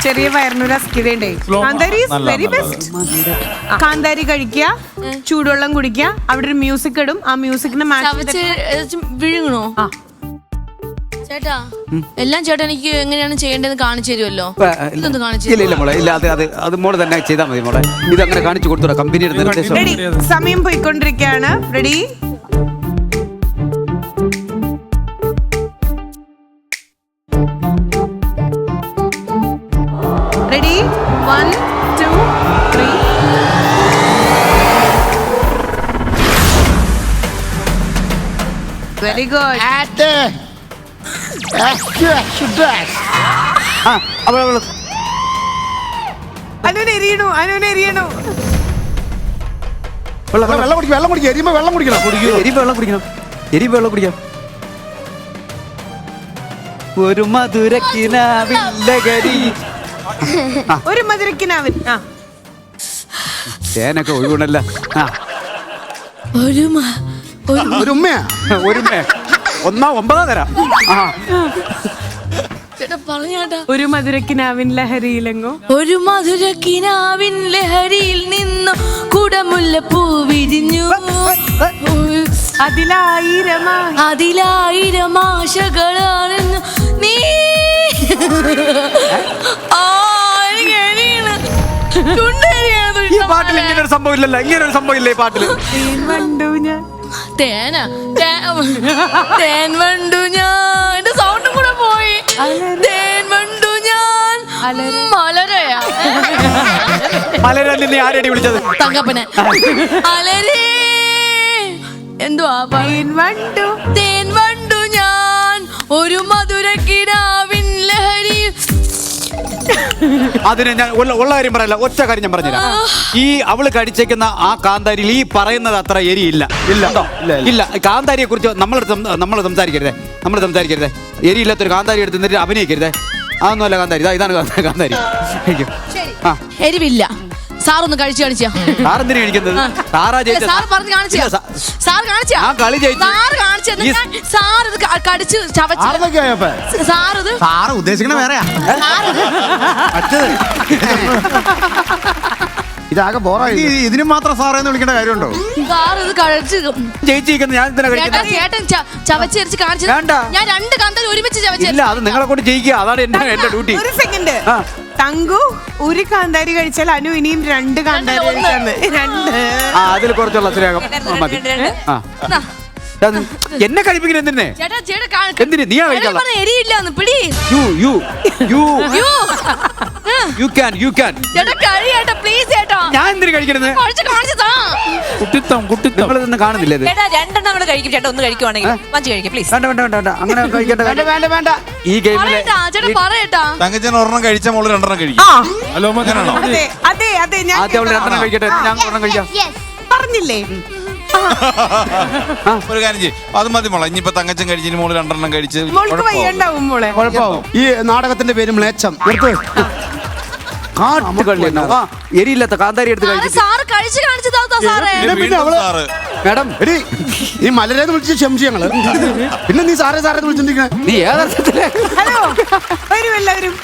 ചെറിയ വയറിനൊരു അസ്കിതയുണ്ടേ. കാന്താരി very best. കാന്താരി കഴിക്കുക, ചൂടുവെള്ളം കുടിക്കുക, അവിടെ ഒരു മ്യൂസിക് ഇടും, ആ മ്യൂസിക്കിന് വിഴുങ്ങണോ? ചേട്ടാ എല്ലാം ചേട്ടാ എനിക്ക് എങ്ങനെയാണ് ചെയ്യേണ്ടതെന്ന് കാണിച്ചു തരുമല്ലോ. ഇല്ല മോളെ, ഇല്ല അത് മോള് തന്നെ ചെയ്താൽ മതി മോളെ. ഇത് അങ്ങനെ കാണിച്ചു കൊടുത്തു കമ്പനിയുടെ നിർദ്ദേശം. സമയം പോയിക്കൊണ്ടിരിക്കുകയാണ്. റെഡി? റെഡി? 1 2 3. Very good. അനുനെരിയണു. വെള്ളം കുടിക്കണം. വെള്ളം കുടിക്കണം. ഒരു മധുരക്കിനാവില്ലകരി. ഒരു മധുരക്കിനാവിൻ. തേനൊക്കെ ഒഴിവുണ്ടല്ല. ഒരു ഉമ്മയാ 9 തരാം. ചേട്ടാ പറഞ്ഞാട്ടാ. ഒരു മധുരക്കിനാവിൻ ലഹരിയിലെങ്ങോ, ഒരു മധുരക്കിനാവിൻ ലഹരിയിൽ നിന്നു കുടമുല്ലപ്പൂ വിരിഞ്ഞു. അതിലായിരം ആശകളാണെന്നു നീ. ഈ പാട്ടിൽ ഇങ്ങനെ ഒരു സംഭവം ഇല്ലല്ലോ. ഇങ്ങനെ ഒരു സംഭവം ഇല്ല ഈ പാട്ടില്. തേൻ വണ്ടു ഞാൻ. എന്റെ സൗണ്ടും കൂടെ പോയി. തേൻ വണ്ടു ഞാൻ. മലരല്ലേ നീ ആരെടി വിളിച്ചത്? തങ്കപ്പനെ. അലരേ എന്തുവാ? തേൻ വണ്ടു ഞാൻ ഒരു മധുരക്കിനാവിൻ ലഹരി. അതിന് ഞാൻ ഉള്ള കാര്യം പറയല്ല, ഒറ്റ കാര്യം ഞാൻ പറഞ്ഞുതരാം. ഈ അവള് കടിച്ചേക്കുന്ന ആ കാന്താരിയിൽ ഈ പറയുന്നത് അത്ര എരിയില്ല. ഇല്ല കാന്താരിയെ കുറിച്ച് നമ്മൾ സംസാരിക്കരുതേ. എരിയില്ലാത്തൊരു കാന്താരി എടുത്ത് നിന്നിട്ട് അഭിനയിക്കരുതേ. അതൊന്നുമല്ല കാന്താരി. ഇതാണ് കാന്താരി. എരിവില്ല. സാറൊന്ന് കഴിച്ചു കാണിച്ചാ. സാറെന്തിനാ കഴിക്കുന്നത്? സാറ് ഉദ്ദേശിക്കണ വേറെയാ. ഇതാകെ ബോറായി. ഇതിന് മാത്രം സാറേന്ന് വിളിക്കേണ്ട കാര്യമുണ്ടോ? ചേട്ടൻ ചവച്ചരിച്ച് കാണിച്ചു. ഞാൻ 2 കാന്താരി ഒരുമിച്ച് ചവച്ചില്ല. അത് നിങ്ങളെ കൊണ്ട് ചെയ്യിക്കുക. അതാണ് എന്റെ ഡ്യൂട്ടി. ഒരു സെക്കൻഡ്. തങ്കു ഒരു കാന്താരി കഴിച്ചാൽ അനു ഇനിയും 2 കാന്താരി കഴിച്ചാൽ അതിൽ കുറച്ചുള്ള മതി. എന്നെ കഴിപ്പിക്കുന്ന എന്തിനെ? എന്തിന് നീയാ കഴിക്കാ? ഞാൻ എന്തിനു കഴിക്കരുത്? കുട്ടിത്തം കാണുന്നില്ല. അങ്ങനെ വേണ്ട. ഈ ഗെയിമില് തങ്കച്ചൻ ഒരെണ്ണം കഴിച്ച മോള് 2 കഴിക്കും. ഹലോ അതെ ഞാൻ ആദ്യം 2 കഴിക്കട്ടെ. ഞാൻ 1 കഴിക്കാം പറഞ്ഞില്ലേ? ഒരു കാര്യം ചെയ്യും. അത് മതി മോളെ. ഇനിയിപ്പോ തങ്കച്ചൻ കഴിച്ചിട്ട് മോള് 2 കഴിച്ച് കുഴപ്പമാവും. ഈ നാടകത്തിന്റെ പേര് മ്ലേച്ഛം. എരിയില്ലാത്ത കാന്താരി എടുത്ത് മാഡം. നീ മലരേന്ന് വിളിച്ച് ക്ഷമിച്ചു ഞങ്ങള്. പിന്നെ നീ സാറേ വിളിച്ചിട്ടുണ്ടെങ്കിൽ നീ ഏതർത്ഥത്തില്? ഹലോ വരും എല്ലാവരും.